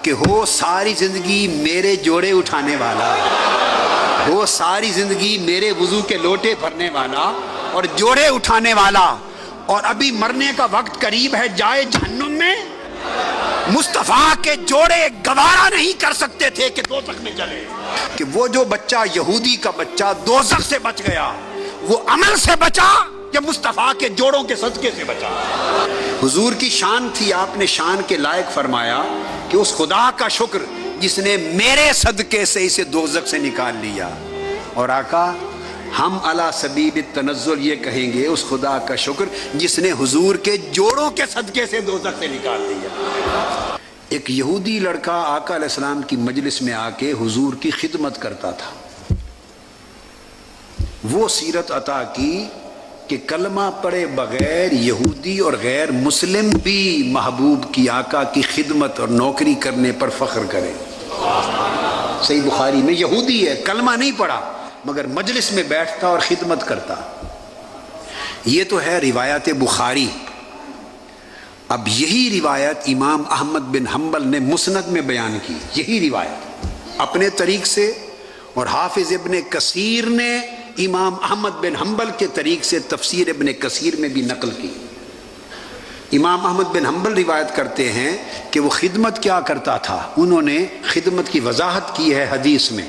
کہ ہو ساری زندگی میرے جوڑے اٹھانے والا، ہو ساری زندگی میرے وضو کے لوٹے بھرنے والا اور جوڑے اٹھانے والا، اور ابھی مرنے کا وقت قریب ہے جائے جہنم میں۔ مصطفیٰ کے جوڑے گوارا نہیں کر سکتے تھے کہ دوزخ میں چلے، کہ وہ جو بچہ یہودی کا بچہ دوزخ سے بچ گیا وہ عمل سے بچا یا مصطفیٰ کے جوڑوں کے صدقے سے بچا؟ حضور کی شان تھی، آپ نے شان کے لائق فرمایا کہ اس خدا کا شکر جس نے میرے صدقے سے اسے دوزخ سے نکال لیا۔ اور آقا ہم علی سبیل التنزل یہ کہیں گے اس خدا کا شکر جس نے حضور کے جوڑوں کے صدقے سے دوزخ سے نکال دیا۔ ایک یہودی لڑکا آقا علیہ السلام کی مجلس میں آ کے حضور کی خدمت کرتا تھا، وہ سیرت عطا کی کہ کلمہ پڑھے بغیر یہودی اور غیر مسلم بھی محبوب کی آقا کی خدمت اور نوکری کرنے پر فخر کرے۔ صحیح بخاری میں یہودی ہے، کلمہ نہیں پڑھا مگر مجلس میں بیٹھتا اور خدمت کرتا۔ یہ تو ہے روایت بخاری۔ اب یہی روایت امام احمد بن حنبل نے مسند میں بیان کی، یہی روایت اپنے طریق سے، اور حافظ ابن کثیر نے امام احمد بن حنبل کے طریق سے تفسیر ابن کثیر میں بھی نقل کی۔ امام احمد بن حنبل روایت کرتے ہیں کہ وہ خدمت کیا کرتا تھا، انہوں نے خدمت کی وضاحت کی ہے حدیث میں،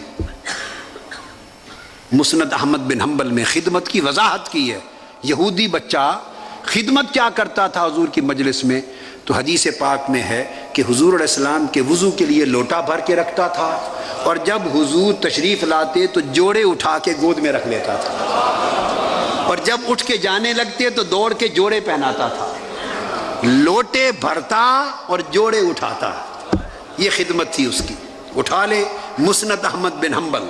مسند احمد بن حنبل میں خدمت کی وضاحت کی ہے۔ یہودی بچہ خدمت کیا کرتا تھا حضور کی مجلس میں، تو حدیث پاک میں ہے کہ حضور علیہ السلام کے وضو کے لیے لوٹا بھر کے رکھتا تھا، اور جب حضور تشریف لاتے تو جوڑے اٹھا کے گود میں رکھ لیتا تھا، اور جب اٹھ کے جانے لگتے تو دوڑ کے جوڑے پہناتا تھا، لوٹے بھرتا اور جوڑے اٹھاتا۔ یہ خدمت تھی اس کی، اٹھا لے مسند احمد بن حنبل۔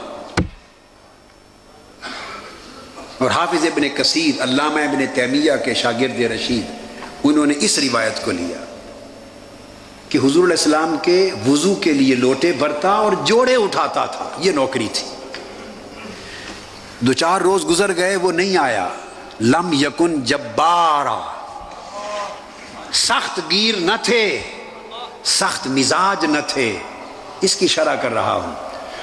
اور حافظ ابن کثیر علامہ ابن تیمیہ کے شاگرد رشید، انہوں نے اس روایت کو لیا کہ حضور علیہ السلام کے وضو کے لیے لوٹے بھرتا اور جوڑے اٹھاتا تھا، یہ نوکری تھی۔ دو چار روز گزر گئے، وہ نہیں آیا۔ لم یکن جبارا، سخت گیر نہ تھے، سخت مزاج نہ تھے، اس کی شرح کر رہا ہوں۔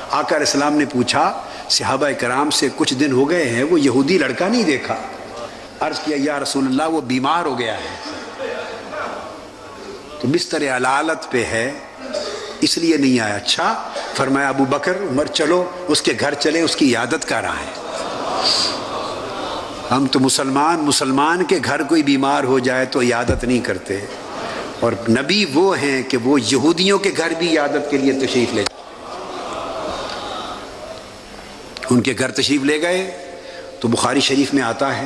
آقا علیہ السلام نے پوچھا صحابہ کرام سے، کچھ دن ہو گئے ہیں وہ یہودی لڑکا نہیں دیکھا؟ عرض کیا یا رسول اللہ وہ بیمار ہو گیا ہے، تو بستر علالت پہ ہے اس لیے نہیں آیا۔ اچھا، فرمایا ابو بکر عمر چلو اس کے گھر چلیں، اس کی عیادت کر رہا ہے۔ ہم تو مسلمان کے گھر کوئی بیمار ہو جائے تو عیادت نہیں کرتے، اور نبی وہ ہیں کہ وہ یہودیوں کے گھر بھی عیادت کے لیے تشریف لے جائے۔ ان کے گھر تشریف لے گئے تو بخاری شریف میں آتا ہے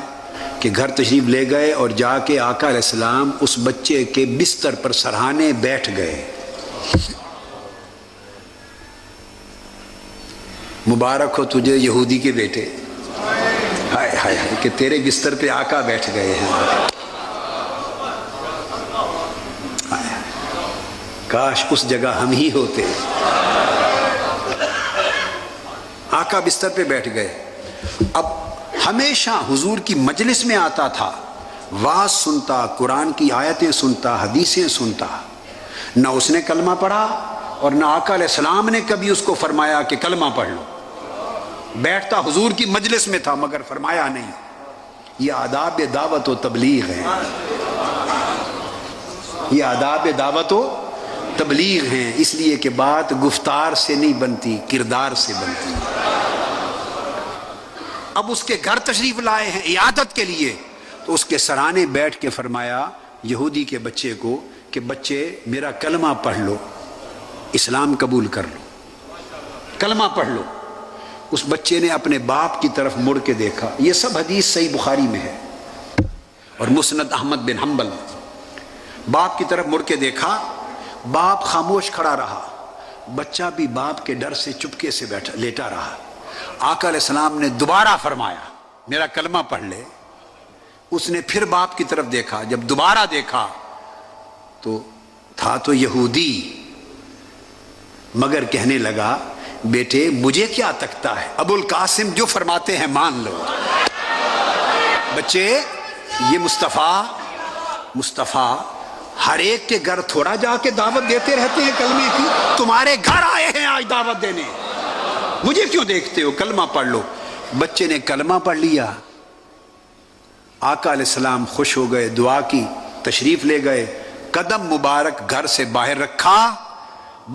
کہ گھر تشریف لے گئے اور جا کے آقا علیہ السلام اس بچے کے بستر پر سرہانے بیٹھ گئے۔ مبارک ہو تجھے یہودی کے بیٹے، ہائے ہائے ہائے کہ تیرے بستر پہ آقا بیٹھ گئے ہیں۔ کاش اس جگہ ہم ہی ہوتے۔ آقا بستر پہ بیٹھ گئے۔ اب ہمیشہ حضور کی مجلس میں آتا تھا، واعظ سنتا، قرآن کی آیتیں سنتا، حدیثیں سنتا، نہ اس نے کلمہ پڑھا اور نہ آقا علیہ السلام نے کبھی اس کو فرمایا کہ کلمہ پڑھ لو۔ بیٹھتا حضور کی مجلس میں تھا مگر فرمایا نہیں۔ یہ آداب دعوت و تبلیغ ہے، یہ آداب دعوت و تبلیغ ہیں، اس لیے کہ بات گفتار سے نہیں بنتی، کردار سے بنتی۔ اب اس کے گھر تشریف لائے ہیں عیادت کے لیے، تو اس کے سرانے بیٹھ کے فرمایا یہودی کے بچے کو کہ بچے میرا کلمہ پڑھ لو، اسلام قبول کر لو، کلمہ پڑھ لو۔ اس بچے نے اپنے باپ کی طرف مڑ کے دیکھا، یہ سب حدیث صحیح بخاری میں ہے اور مسند احمد بن حنبل۔ باپ کی طرف مڑ کے دیکھا، باپ خاموش کھڑا رہا، بچہ بھی باپ کے ڈر سے چپکے سے بیٹھا لیٹا رہا۔ آقا علیہ السلام نے دوبارہ فرمایا میرا کلمہ پڑھ لے۔ اس نے پھر باپ کی طرف دیکھا، جب دوبارہ دیکھا تو تھا تو یہودی، مگر کہنے لگا بیٹے مجھے کیا تکتا ہے، ابو القاسم جو فرماتے ہیں مان لو۔ بچے یہ مصطفیٰ ہر ایک کے گھر تھوڑا جا کے دعوت دیتے رہتے ہیں کلمے کی۔ تمہارے گھر آئے ہیں آج دعوت دینے، مجھے کیوں دیکھتے ہو، کلمہ پڑھ لو۔ بچے نے کلمہ پڑھ لیا، آقا علیہ السلام خوش ہو گئے، دعا کی، تشریف لے گئے، قدم مبارک گھر سے باہر رکھا،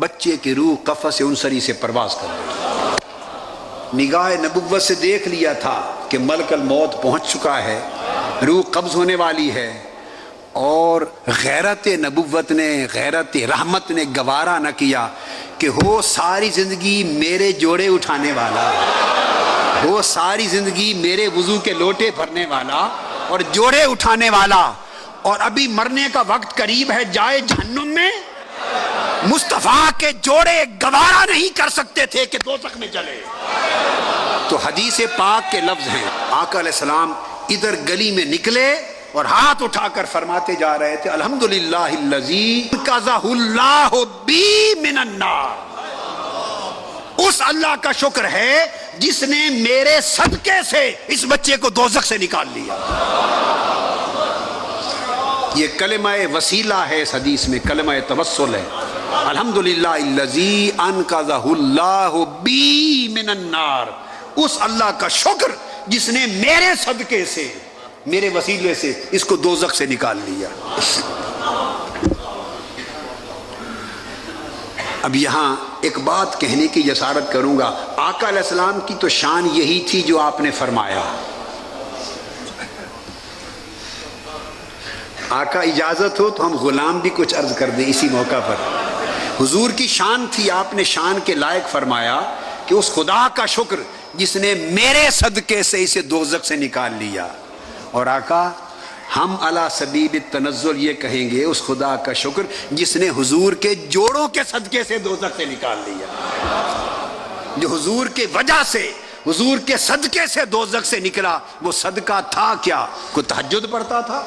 بچے کی روح قفس انصری سے پرواز کر گئی۔ نگاہ نبوت سے دیکھ لیا تھا کہ ملک الموت پہنچ چکا ہے، روح قبض ہونے والی ہے، اور غیرت نبوت نے، غیرت رحمت نے گوارا نہ کیا کہ ہو ساری زندگی میرے جوڑے اٹھانے والا، ہو ساری زندگی میرے وضو کے لوٹے بھرنے والا اور جوڑے اٹھانے والا، اور ابھی مرنے کا وقت قریب ہے، جائے جہنم میں۔ مصطفیٰ کے جوڑے گوارا نہیں کر سکتے تھے کہ دوزخ میں چلے۔ تو حدیث پاک کے لفظ ہیں، آقا علیہ السلام ادھر گلی میں نکلے اور ہاتھ اٹھا کر فرماتے جا رہے تھے، الحمدللہ الذی انقذہ اللہ بی من النار، اس اللہ کا شکر ہے جس نے میرے صدقے سے اس بچے کو دوزخ سے نکال لیا۔ یہ کلمہ وسیلہ ہے، اس حدیث میں کلمہ توسل ہے، الحمدللہ الذی انقذہ اللہ بی من النار، اس اللہ کا شکر جس نے میرے صدقے سے، میرے وسیلے سے اس کو دوزخ سے نکال لیا۔ اب یہاں ایک بات کہنے کی جسارت کروں گا، آقا علیہ السلام کی تو شان یہی تھی جو آپ نے فرمایا۔ آقا اجازت ہو تو ہم غلام بھی کچھ عرض کر دیں اسی موقع پر۔ حضور کی شان تھی، آپ نے شان کے لائق فرمایا کہ اس خدا کا شکر جس نے میرے صدقے سے اسے دوزخ سے نکال لیا۔ اور آقا ہم علی سبیل التنزل یہ کہیں گے، اس خدا کا شکر جس نے حضور کے جوڑوں کے صدقے سے دوزخ سے نکال لیا۔ جو حضور کی وجہ سے، حضور کے صدقے سے دوزخ سے نکلا، وہ صدقہ تھا کیا؟ کوئی تہجد پڑھتا تھا،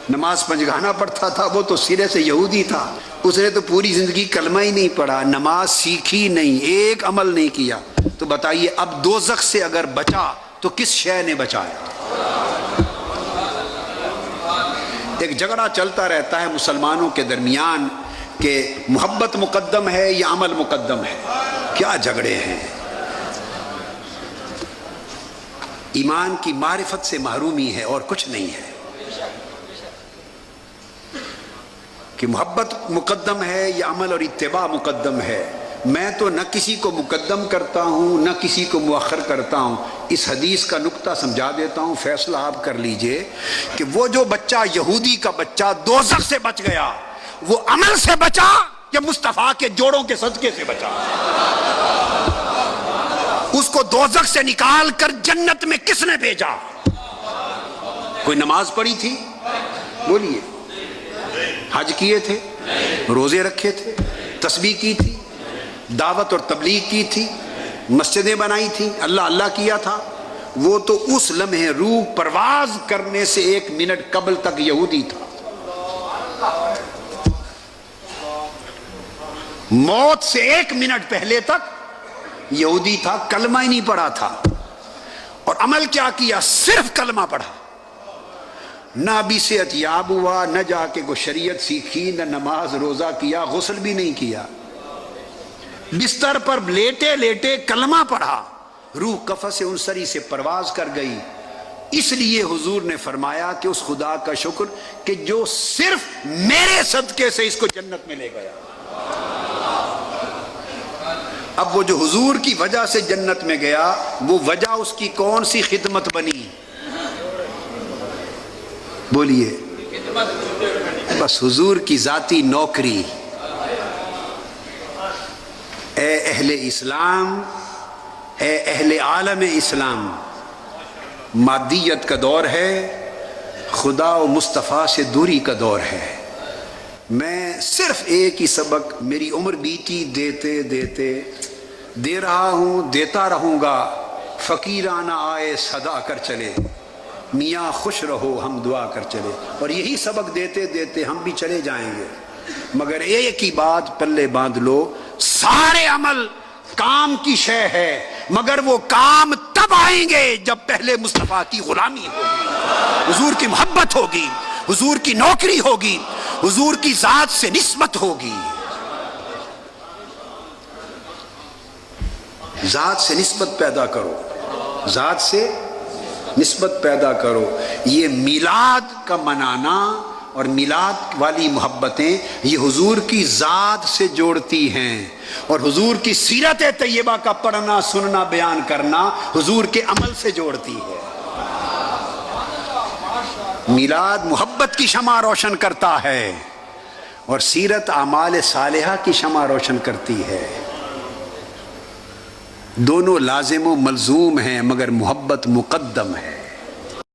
نماز پنجگانہ پڑھتا تھا، وہ تو سرے سے یہودی تھا، اس نے تو پوری زندگی کلمہ ہی نہیں پڑھا، نماز سیکھی نہیں، ایک عمل نہیں کیا۔ تو بتائیے اب دوزخ سے اگر بچا تو کس شے نے بچایا؟ ایک جھگڑا چلتا رہتا ہے مسلمانوں کے درمیان کہ محبت مقدم ہے یا عمل مقدم ہے۔ کیا جھگڑے ہیں؟ ایمان کی معرفت سے محرومی ہے اور کچھ نہیں ہے، کہ محبت مقدم ہے یا عمل اور اتباع مقدم ہے۔ میں تو نہ کسی کو مقدم کرتا ہوں نہ کسی کو مؤخر کرتا ہوں۔ اس حدیث کا نقطہ سمجھا دیتا ہوں، فیصلہ آپ کر لیجئے کہ وہ جو بچہ، یہودی کا بچہ دوزخ سے بچ گیا، وہ عمل سے بچا یا مصطفیٰ کے جوڑوں کے صدقے سے بچا؟ اس کو دوزخ سے نکال کر جنت میں کس نے بھیجا؟ کوئی نماز پڑھی تھی؟ بولیے۔ حج کیے تھے، روزے رکھے تھے، تسبیح کی تھی، دعوت اور تبلیغ کی تھی، مسجدیں بنائی تھی، اللہ اللہ کیا تھا؟ وہ تو اس لمحے روح پرواز کرنے سے 1 منٹ قبل تک یہودی تھا، موت سے 1 منٹ پہلے تک یہودی تھا، کلمہ ہی نہیں پڑھا تھا۔ اور عمل کیا کیا؟ صرف کلمہ پڑھا، نہ ابھی صحت یاب ہوا، نہ جا کے کوئی شریعت سیکھی، نہ نماز روزہ کیا، غسل بھی نہیں کیا، بستر پر لیٹے لیٹے کلمہ پڑھا، روح قفس انصری سے پرواز کر گئی۔ اس لیے حضور نے فرمایا کہ اس خدا کا شکر کہ جو صرف میرے صدقے سے اس کو جنت میں لے گیا۔ اب وہ جو حضور کی وجہ سے جنت میں گیا، وہ وجہ اس کی کون سی خدمت بنی؟ بولیے۔ بس حضور کی ذاتی نوکری۔ اے اہل اسلام، اے اہل عالم اسلام، مادیت کا دور ہے، خدا و مصطفیٰ سے دوری کا دور ہے۔ میں صرف ایک ہی سبق میری عمر بیتی دیتے دیتے دے رہا ہوں، دیتا رہوں گا، فقیرانہ آئے صدا کر چلے، میاں خوش رہو ہم دعا کر چلے۔ اور یہی سبق دیتے دیتے ہم بھی چلے جائیں گے، مگر ایک ہی بات پلے باندھ لو، سارے عمل کام کی شے ہے، مگر وہ کام تب آئیں گے جب پہلے مصطفیٰ کی غلامی ہوگی، حضور کی محبت ہوگی، حضور کی نوکری ہوگی، حضور کی ذات سے نسبت ہوگی۔ ذات سے نسبت پیدا کرو، ذات سے نسبت پیدا کرو۔ یہ میلاد کا منانا اور میلاد والی محبتیں یہ حضور کی ذات سے جوڑتی ہیں، اور حضور کی سیرت طیبہ کا پڑھنا، سننا، بیان کرنا حضور کے عمل سے جوڑتی ہے۔ میلاد محبت کی شمع روشن کرتا ہے اور سیرت اعمال صالحہ کی شمع روشن کرتی ہے۔ دونوں لازم و ملزوم ہیں، مگر محبت مقدم ہے۔